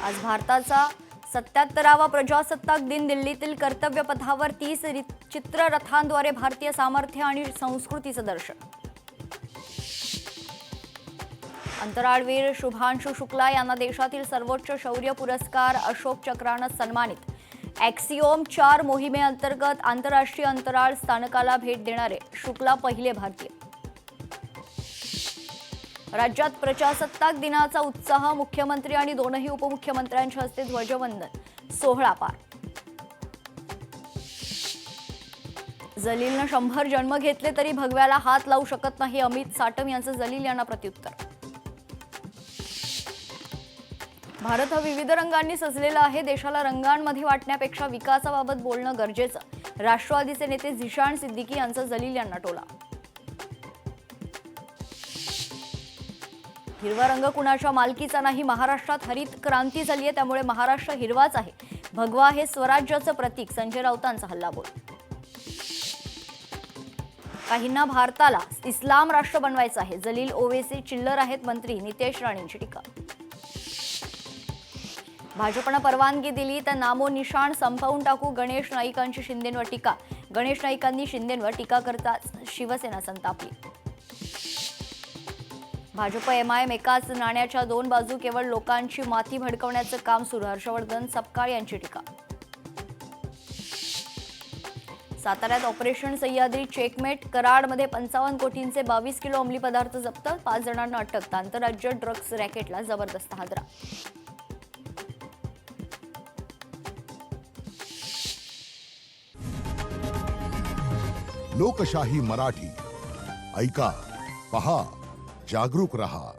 आज भारताचा 77वा प्रजासत्ताक दिन. दिल्लीतील कर्तव्य पथावर 30 चित्ररथांद्वारे भारतीय सामर्थ्य आणि संस्कृतीचं दर्शन. अंतराळवीर शुभांशु शुक्ला यांना देशातील सर्वोच्च शौर्य पुरस्कार अशोक चक्रानं सन्मानित. ॲक्सिओम 4 मोहिमेअंतर्गत आंतरराष्ट्रीय अंतराळ स्थानकाला भेट देणारे शुक्ला पहिले भारतीय. राज्यात प्रजासत्ताक दिनाचा उत्साह. मुख्यमंत्री आणि दोनही उपमुख्यमंत्र्यांच्या हस्ते ध्वजवंदन सोहळा पार. जलीलनं 100 जन्म घेतले तरी भगव्याला हात लावू शकत नाही. अमित साटम यांचं जलील यांना प्रत्युत्तर. भारत हा विविध रंगांनी सजलेला आहे. देशाला रंगांमध्ये वाटण्यापेक्षा विकासाबाबत बोलणं गरजेचं. राष्ट्रवादीचे नेते झिशान सिद्दीकी यांचा जलील यांना टोला. हिरवा रंग कुणाच्या मालकीचा नाही. महाराष्ट्रात हरित क्रांती झाली आहे, त्यामुळे महाराष्ट्र हिरवाच आहे. भगवा हे स्वराज्याचं प्रतीक. संजय राऊतांचा हल्लाबोल. काहींना भारताला इस्लाम राष्ट्र बनवायचं आहे. जलील ओवेसी चिल्लर आहेत. मंत्री नितेश राणेंची टीका. भाजपनं परवानगी दिली तर नामोनिशाण संपवून टाकू. गणेश नाईकांची शिंदेंवर टीका. गणेश नाईकांनी शिंदेंवर टीका करताच शिवसेना संतापली. भाजप एमआयएम एकाच नाण्याच्या 2 बाजू. केवळ लोकांची माती भडकवण्याचं काम सुरू. हर्षवर्धन सपकाळ यांची टीका. साताऱ्यात ऑपरेशन सह्याद्री चेकमेट. कराडमध्ये 55 कोटींचे 22 किलो अंमली पदार्थ जप्त. 5 जणांना अटक. आंतरराज्य ड्रग्ज रॅकेटला जबरदस्त हादरा. लोकशाही मराठी ऐका, पहा, जागरूक रहा.